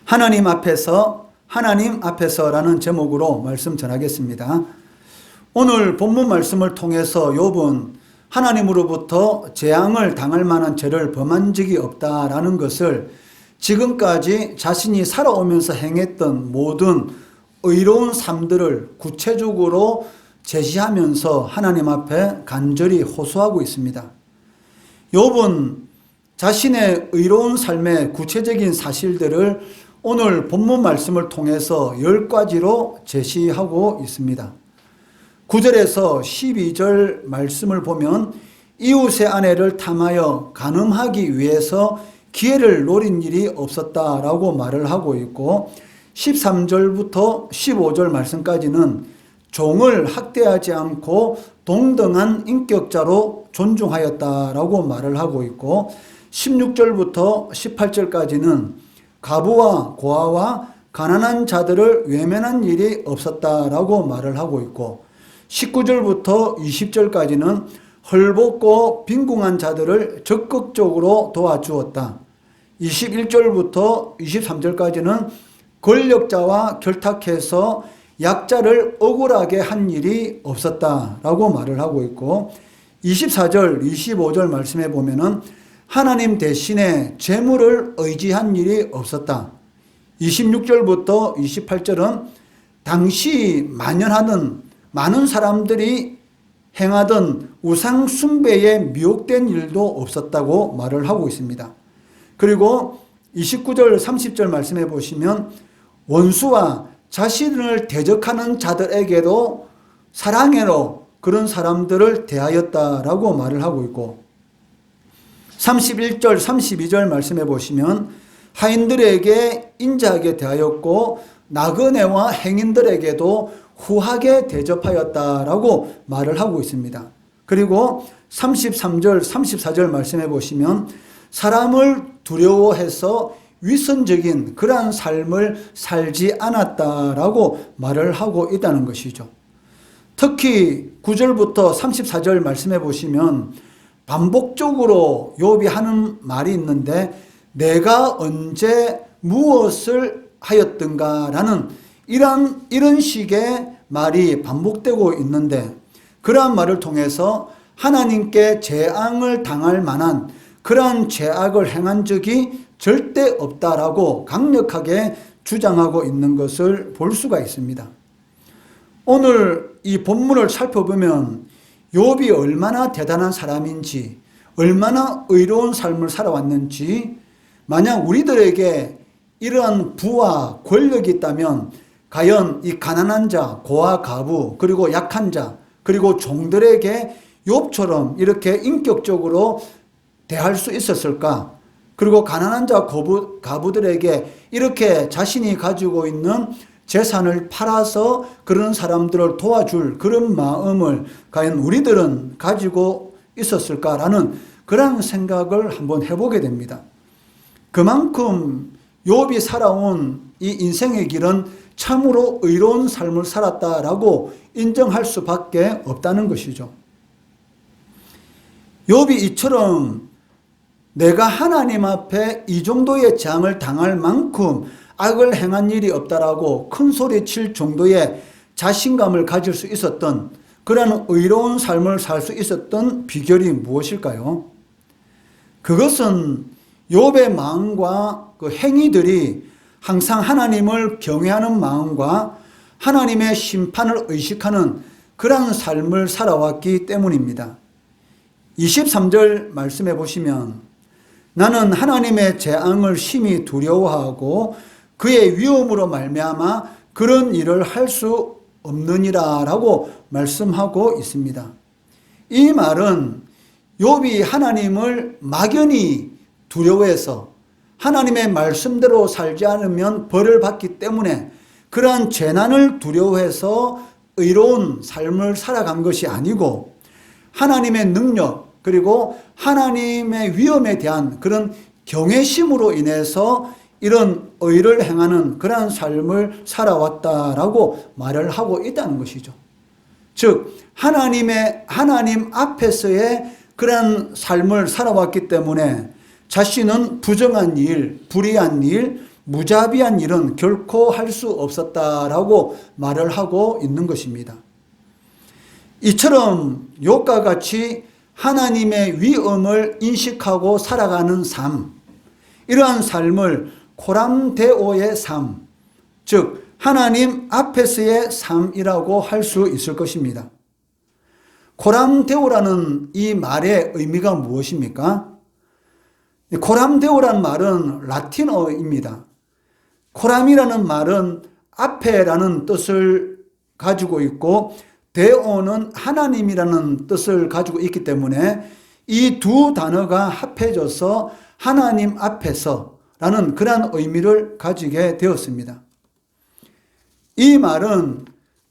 하나님 앞에서라는 제목으로 말씀 전하겠습니다. 오늘 본문 말씀을 통해서 욥은 하나님으로부터 재앙을 당할 만한 죄를 범한 적이 없다라는 것을 지금까지 자신이 살아오면서 행했던 모든 의로운 삶들을 구체적으로 제시하면서 하나님 앞에 간절히 호소하고 있습니다. 욥은 자신의 의로운 삶의 구체적인 사실들을 오늘 본문 말씀을 통해서 10가지로 제시하고 있습니다. 9절에서 12절 말씀을 보면 이웃의 아내를 탐하여 간음하기 위해서 기회를 노린 일이 없었다라고 말을 하고 있고, 13절부터 15절 말씀까지는 종을 학대하지 않고 동등한 인격자로 존중하였다라고 말을 하고 있고, 16절부터 18절까지는 가부와 고아와 가난한 자들을 외면한 일이 없었다라고 말을 하고 있고, 19절부터 20절까지는 헐벗고 빈궁한 자들을 적극적으로 도와주었다. 21절부터 23절까지는 권력자와 결탁해서 약자를 억울하게 한 일이 없었다라고 말을 하고 있고, 24절, 25절 말씀해 보면은 하나님 대신에 재물을 의지한 일이 없었다. 26절부터 28절은 당시 만연하던 많은 사람들이 행하던 우상 숭배에 미혹된 일도 없었다고 말을 하고 있습니다. 그리고 29절, 30절 말씀해 보시면 원수와 자신을 대적하는 자들에게도 사랑으로 그런 사람들을 대하였다라고 말을 하고 있고, 31절, 32절 말씀해 보시면 하인들에게 인자하게 대하였고 나그네와 행인들에게도 후하게 대접하였다라고 말을 하고 있습니다. 그리고 33절, 34절 말씀해 보시면 사람을 두려워해서 위선적인 그러한 삶을 살지 않았다라고 말을 하고 있다는 것이죠. 특히 9절부터 34절 말씀해 보시면 반복적으로 욥이 하는 말이 있는데, 내가 언제 무엇을 하였던가라는 이런 식의 말이 반복되고 있는데, 그러한 말을 통해서 하나님께 재앙을 당할 만한 그러한 죄악을 행한 적이 절대 없다라고 강력하게 주장하고 있는 것을 볼 수가 있습니다. 오늘 이 본문을 살펴보면 욥이 얼마나 대단한 사람인지, 얼마나 의로운 삶을 살아왔는지, 만약 우리들에게 이러한 부와 권력이 있다면 과연 이 가난한 자, 고아 가부, 그리고 약한 자, 그리고 종들에게 욥처럼 이렇게 인격적으로 대할 수 있었을까? 그리고 가난한 자, 가부들에게 이렇게 자신이 가지고 있는 재산을 팔아서 그런 사람들을 도와줄 그런 마음을 과연 우리들은 가지고 있었을까라는 그런 생각을 한번 해보게 됩니다. 그만큼 욥이 살아온 이 인생의 길은 참으로 의로운 삶을 살았다라고 인정할 수밖에 없다는 것이죠. 욥이 이처럼 내가 하나님 앞에 이 정도의 재앙을 당할 만큼 악을 행한 일이 없다라고 큰 소리 칠 정도의 자신감을 가질 수 있었던 그런 의로운 삶을 살 수 있었던 비결이 무엇일까요? 그것은 욥의 마음과 그 행위들이 항상 하나님을 경외하는 마음과 하나님의 심판을 의식하는 그런 삶을 살아왔기 때문입니다. 23절 말씀해 보시면 나는 하나님의 재앙을 심히 두려워하고 그의 위험으로 말미암아 그런 일을 할 수 없느니라 라고 말씀하고 있습니다. 이 말은 욥이 하나님을 막연히 두려워해서 하나님의 말씀대로 살지 않으면 벌을 받기 때문에 그러한 재난을 두려워해서 의로운 삶을 살아간 것이 아니고, 하나님의 능력 그리고 하나님의 위엄에 대한 그런 경외심으로 인해서 이런 의를 행하는 그러한 삶을 살아왔다라고 말을 하고 있다는 것이죠. 즉 하나님 앞에서의 그러한 삶을 살아왔기 때문에 자신은 부정한 일, 불의한 일, 무자비한 일은 결코 할 수 없었다라고 말을 하고 있는 것입니다. 이처럼 욥과 같이 하나님의 위엄을 인식하고 살아가는 삶, 이러한 삶을 코람데오의 삶, 즉 하나님 앞에서의 삶이라고 할 수 있을 것입니다. 코람데오라는 이 말의 의미가 무엇입니까? 코람데오라는 말은 라틴어입니다. 코람이라는 말은 앞에라는 뜻을 가지고 있고 데오는 하나님이라는 뜻을 가지고 있기 때문에 이 두 단어가 합해져서 하나님 앞에서라는 그러한 의미를 가지게 되었습니다. 이 말은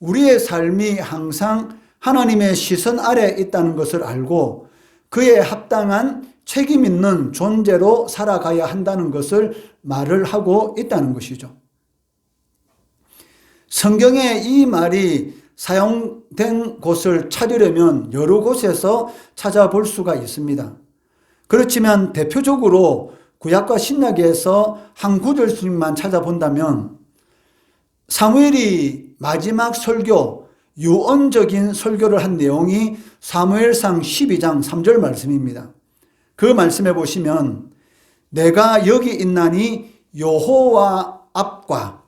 우리의 삶이 항상 하나님의 시선 아래에 있다는 것을 알고 그에 합당한 책임 있는 존재로 살아가야 한다는 것을 말을 하고 있다는 것이죠. 성경에 이 말이 사용된 곳을 찾으려면 여러 곳에서 찾아볼 수가 있습니다. 그렇지만 대표적으로 구약과 신약에서 한 구절씩만 찾아본다면 사무엘이 마지막 설교, 유언적인 설교를 한 내용이 사무엘상 12장 3절 말씀입니다. 그 말씀에 보시면 내가 여기 있나니 여호와 앞과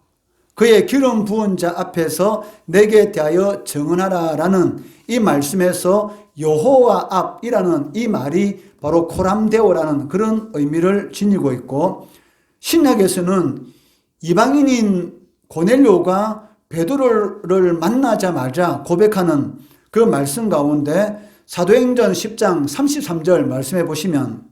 그의 기름 부은 자 앞에서 내게 대하여 증언하라 라는 이 말씀에서 여호와 앞이라는 이 말이 바로 코람데오라는 그런 의미를 지니고 있고, 신약에서는 이방인인 고넬료가 베드로를 만나자마자 고백하는 그 말씀 가운데 사도행전 10장 33절 말씀해 보시면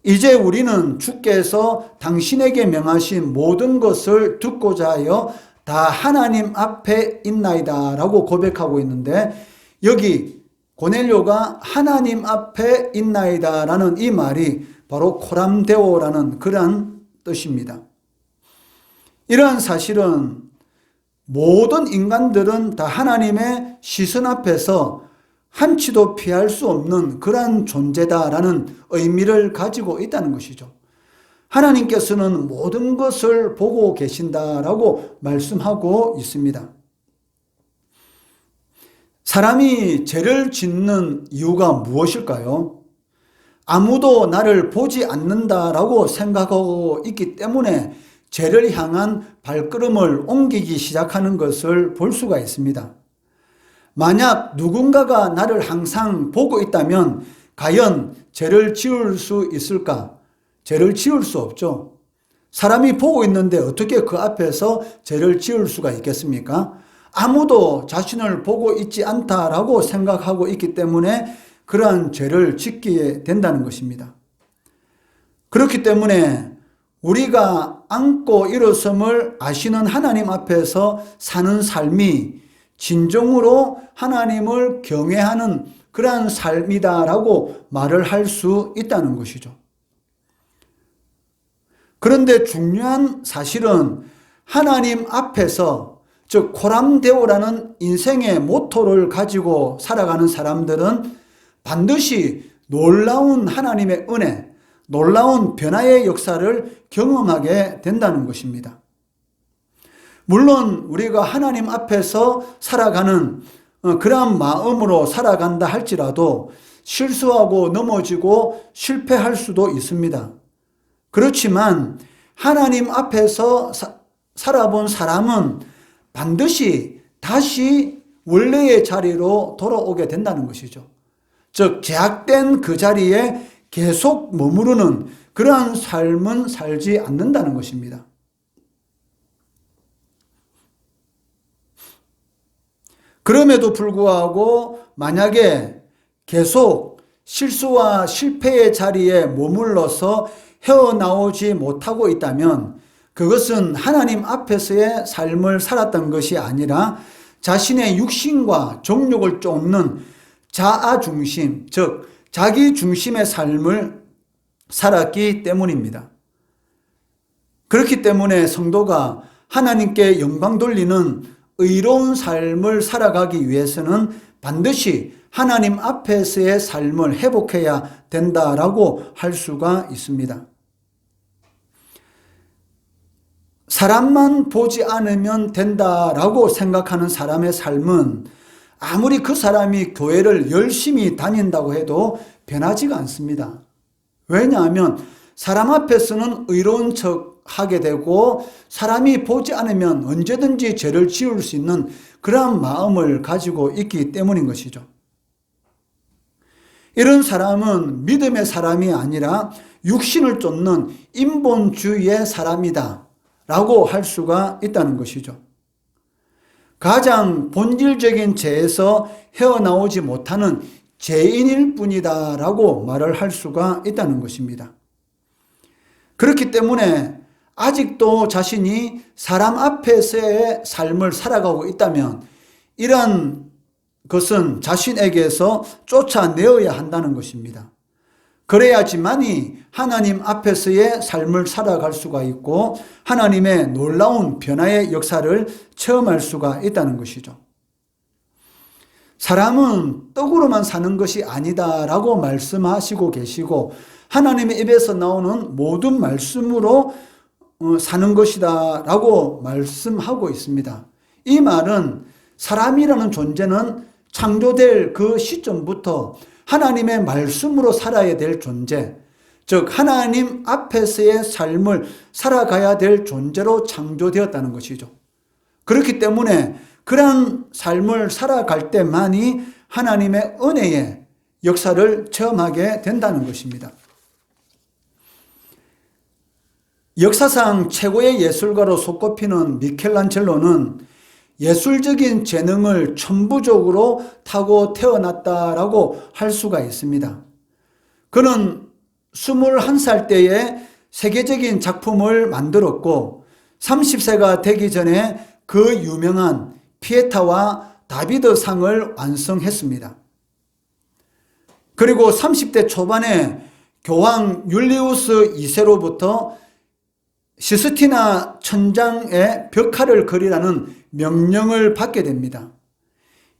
이제 우리는 주께서 당신에게 명하신 모든 것을 듣고자 하여 다 하나님 앞에 있나이다 라고 고백하고 있는데, 여기 고넬료가 하나님 앞에 있나이다 라는 이 말이 바로 코람데오라는 그러한 뜻입니다. 이러한 사실은 모든 인간들은 다 하나님의 시선 앞에서 한치도 피할 수 없는 그러한 존재다라는 의미를 가지고 있다는 것이죠. 하나님께서는 모든 것을 보고 계신다라고 말씀하고 있습니다. 사람이 죄를 짓는 이유가 무엇일까요? 아무도 나를 보지 않는다라고 생각하고 있기 때문에 죄를 향한 발걸음을 옮기기 시작하는 것을 볼 수가 있습니다. 만약 누군가가 나를 항상 보고 있다면 과연 죄를 지을 수 있을까? 죄를 지을 수 없죠. 사람이 보고 있는데 어떻게 그 앞에서 죄를 지을 수가 있겠습니까? 아무도 자신을 보고 있지 않다라고 생각하고 있기 때문에 그러한 죄를 짓게 된다는 것입니다. 그렇기 때문에 우리가 안고 일어섬을 아시는 하나님 앞에서 사는 삶이 진정으로 하나님을 경외하는 그러한 삶이다라고 말을 할 수 있다는 것이죠. 그런데 중요한 사실은 하나님 앞에서, 즉 코람데오라는 인생의 모토를 가지고 살아가는 사람들은 반드시 놀라운 하나님의 은혜, 놀라운 변화의 역사를 경험하게 된다는 것입니다. 물론 우리가 하나님 앞에서 살아가는 그러한 마음으로 살아간다 할지라도 실수하고 넘어지고 실패할 수도 있습니다. 그렇지만 하나님 앞에서 살아본 사람은 반드시 다시 원래의 자리로 돌아오게 된다는 것이죠. 즉 제약된 그 자리에 계속 머무르는 그러한 삶은 살지 않는다는 것입니다. 그럼에도 불구하고 만약에 계속 실수와 실패의 자리에 머물러서 헤어나오지 못하고 있다면 그것은 하나님 앞에서의 삶을 살았던 것이 아니라 자신의 육신과 정욕을 쫓는 자아중심, 즉 자기 중심의 삶을 살았기 때문입니다. 그렇기 때문에 성도가 하나님께 영광 돌리는 의로운 삶을 살아가기 위해서는 반드시 하나님 앞에서의 삶을 회복해야 된다라고 할 수가 있습니다. 사람만 보지 않으면 된다라고 생각하는 사람의 삶은 아무리 그 사람이 교회를 열심히 다닌다고 해도 변하지가 않습니다. 왜냐하면 사람 앞에서는 의로운 척 하게 되고 사람이 보지 않으면 언제든지 죄를 지을 수 있는 그러한 마음을 가지고 있기 때문인 것이죠. 이런 사람은 믿음의 사람이 아니라 육신을 쫓는 인본주의의 사람이다 라고 할 수가 있다는 것이죠. 가장 본질적인 죄에서 헤어나오지 못하는 죄인일 뿐이다 라고 말을 할 수가 있다는 것입니다. 그렇기 때문에 아직도 자신이 사람 앞에서의 삶을 살아가고 있다면 이러한 것은 자신에게서 쫓아내어야 한다는 것입니다. 그래야지만이 하나님 앞에서의 삶을 살아갈 수가 있고 하나님의 놀라운 변화의 역사를 체험할 수가 있다는 것이죠. 사람은 떡으로만 사는 것이 아니다라고 말씀하시고 계시고 하나님의 입에서 나오는 모든 말씀으로 사는 것이다라고 말씀하고 있습니다. 이 말은 사람이라는 존재는 창조될 그 시점부터 하나님의 말씀으로 살아야 될 존재, 즉 하나님 앞에서의 삶을 살아가야 될 존재로 창조되었다는 것이죠. 그렇기 때문에 그러한 삶을 살아갈 때만이 하나님의 은혜의 역사를 체험하게 된다는 것입니다. 역사상 최고의 예술가로 손꼽히는 미켈란젤로는 예술적인 재능을 천부적으로 타고 태어났다라고 할 수가 있습니다. 그는 21살 때에 세계적인 작품을 만들었고 30세가 되기 전에 그 유명한 피에타와 다비드 상을 완성했습니다. 그리고 30대 초반에 교황 율리우스 2세로부터 시스티나 천장에 벽화를 그리라는 명령을 받게 됩니다.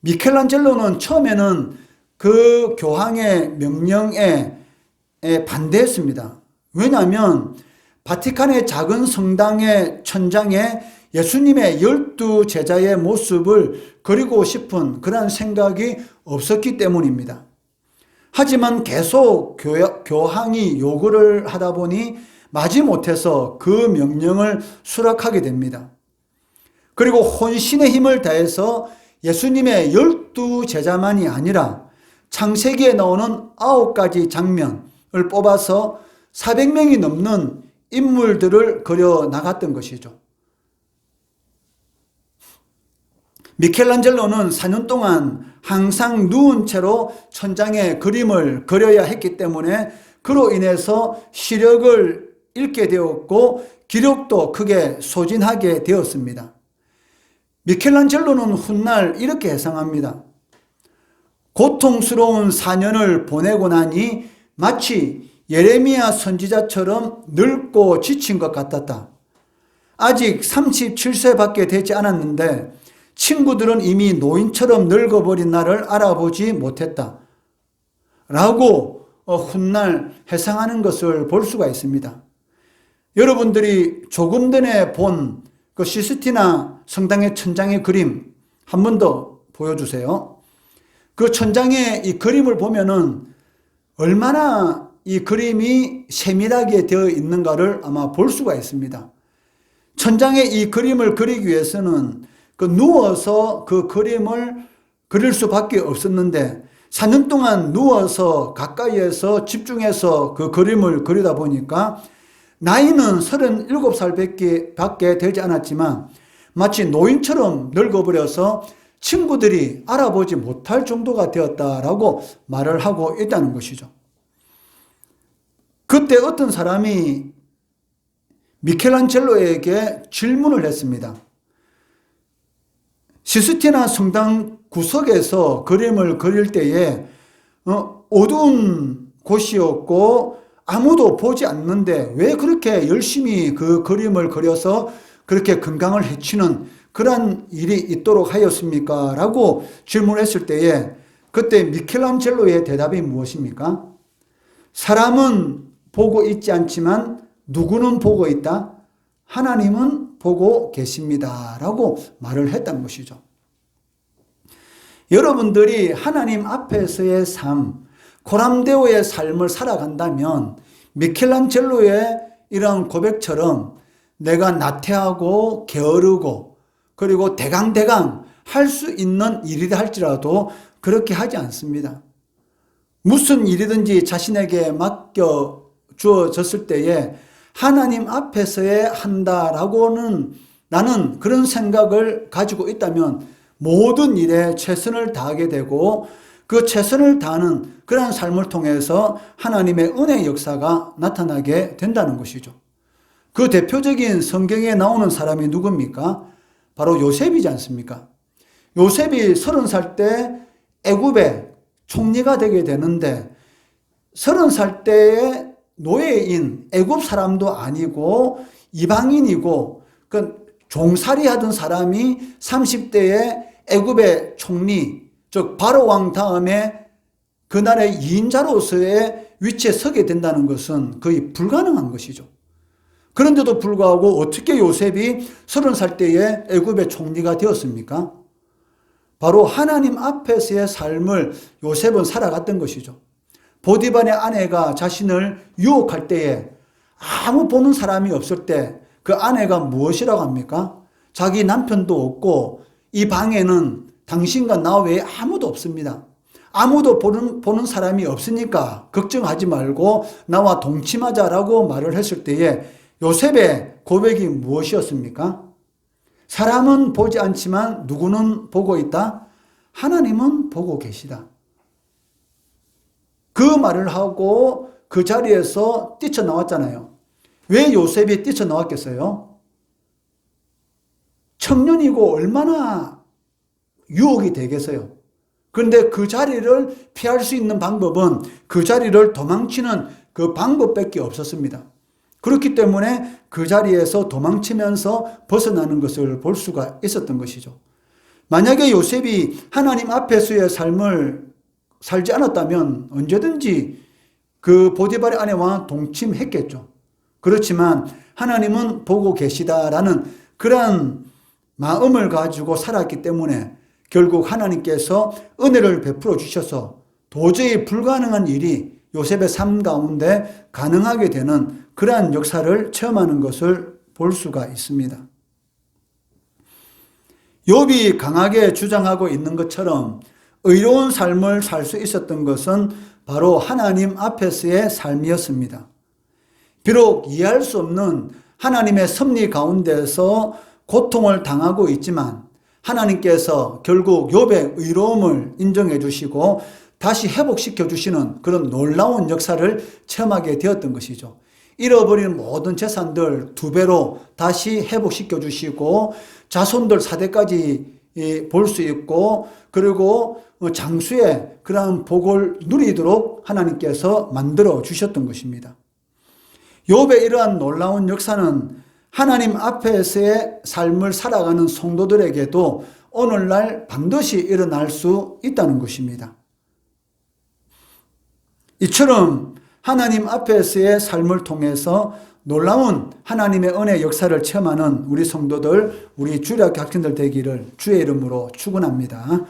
미켈란젤로는 처음에는 그 교황의 명령에 반대했습니다. 왜냐하면 바티칸의 작은 성당의 천장에 예수님의 12제자의 모습을 그리고 싶은 그런 생각이 없었기 때문입니다. 하지만 계속 교황이 요구를 하다 보니 마지못해서 그 명령을 수락하게 됩니다. 그리고 혼신의 힘을 다해서 예수님의 12제자만이 아니라 창세기에 나오는 9가지 장면을 뽑아서 400명이 넘는 인물들을 그려 나갔던 것이죠. 미켈란젤로는 4년 동안 항상 누운 채로 천장에 그림을 그려야 했기 때문에 그로 인해서 시력을 잃게 되었고 기력도 크게 소진하게 되었습니다. 미켈란젤로는 훗날 이렇게 해상합니다. 고통스러운 4년을 보내고 나니 마치 예레미야 선지자처럼 늙고 지친 것 같았다. 아직 37세밖에 되지 않았는데 친구들은 이미 노인처럼 늙어버린 나를 알아보지 못했다. 라고 훗날 해상하는 것을 볼 수가 있습니다. 여러분들이 조금 전에 본 그 시스티나 성당의 천장의 그림 한 번 더 보여주세요. 그 천장의 이 그림을 보면은 얼마나 이 그림이 세밀하게 되어 있는가를 아마 볼 수가 있습니다. 천장에 이 그림을 그리기 위해서는 그 누워서 그 그림을 그릴 수밖에 없었는데 4년 동안 누워서 가까이에서 집중해서 그 그림을 그리다 보니까 나이는 37살밖에 되지 않았지만 마치 노인처럼 늙어버려서 친구들이 알아보지 못할 정도가 되었다라고 말을 하고 있다는 것이죠. 그때 어떤 사람이 미켈란젤로에게 질문을 했습니다. 시스티나 성당 구석에서 그림을 그릴 때에 어두운 곳이었고 아무도 보지 않는데 왜 그렇게 열심히 그 그림을 그려서 그렇게 건강을 해치는 그런 일이 있도록 하였습니까? 라고 질문했을 때에 그때 미켈란젤로의 대답이 무엇입니까? 사람은 보고 있지 않지만 누구는 보고 있다? 하나님은 보고 계십니다. 라고 말을 했던 것이죠. 여러분들이 하나님 앞에서의 삶, 코람데오의 삶을 살아간다면 미켈란젤로의 이런 고백처럼 내가 나태하고 게으르고 그리고 대강대강 할 수 있는 일이라 할지라도 그렇게 하지 않습니다. 무슨 일이든지 자신에게 맡겨 주어졌을 때에 하나님 앞에서의 한다라고는 나는 그런 생각을 가지고 있다면 모든 일에 최선을 다하게 되고 그 최선을 다하는 그러한 삶을 통해서 하나님의 은혜의 역사가 나타나게 된다는 것이죠. 그 대표적인 성경에 나오는 사람이 누굽니까? 바로 요셉이지 않습니까? 요셉이 30살 때 애굽의 총리가 되게 되는데 30살 때의 노예인 애굽 사람도 아니고 이방인이고 그 종살이 하던 사람이 30대에 애굽의 총리 즉 바로 왕 다음에 그날의 2인자로서의 위치에 서게 된다는 것은 거의 불가능한 것이죠. 그런데도 불구하고 어떻게 요셉이 30살 때에 애굽의 총리가 되었습니까? 바로 하나님 앞에서의 삶을 요셉은 살아갔던 것이죠. 보디발의 아내가 자신을 유혹할 때에 아무 보는 사람이 없을 때 그 아내가 무엇이라고 합니까? 자기 남편도 없고 이 방에는 당신과 나 외에 아무도 없습니다. 아무도 보는 사람이 없으니까 걱정하지 말고 나와 동침하자라고 말을 했을 때에 요셉의 고백이 무엇이었습니까? 사람은 보지 않지만 누구는 보고 있다? 하나님은 보고 계시다. 그 말을 하고 그 자리에서 뛰쳐나왔잖아요. 왜 요셉이 뛰쳐나왔겠어요? 청년이고 얼마나 유혹이 되겠어요. 그런데 그 자리를 피할 수 있는 방법은 그 자리를 도망치는 그 방법밖에 없었습니다. 그렇기 때문에 그 자리에서 도망치면서 벗어나는 것을 볼 수가 있었던 것이죠. 만약에 요셉이 하나님 앞에서의 삶을 살지 않았다면 언제든지 그 보디발의 아내와 동침했겠죠. 그렇지만 하나님은 보고 계시다라는 그런 마음을 가지고 살았기 때문에 결국 하나님께서 은혜를 베풀어 주셔서 도저히 불가능한 일이 요셉의 삶 가운데 가능하게 되는 그러한 역사를 체험하는 것을 볼 수가 있습니다. 욥이 강하게 주장하고 있는 것처럼 의로운 삶을 살 수 있었던 것은 바로 하나님 앞에서의 삶이었습니다. 비록 이해할 수 없는 하나님의 섭리 가운데서 고통을 당하고 있지만 하나님께서 결국 욥의 의로움을 인정해 주시고 다시 회복시켜 주시는 그런 놀라운 역사를 체험하게 되었던 것이죠. 잃어버린 모든 재산들 2배로 다시 회복시켜 주시고 자손들 4대까지 볼 수 있고 그리고 장수의 그러한 복을 누리도록 하나님께서 만들어 주셨던 것입니다. 욥의 이러한 놀라운 역사는 하나님 앞에서의 삶을 살아가는 성도들에게도 오늘날 반드시 일어날 수 있다는 것입니다. 이처럼 하나님 앞에서의 삶을 통해서 놀라운 하나님의 은혜 역사를 체험하는 우리 성도들, 우리 주일학교 학생들 되기를 주의 이름으로 축원합니다.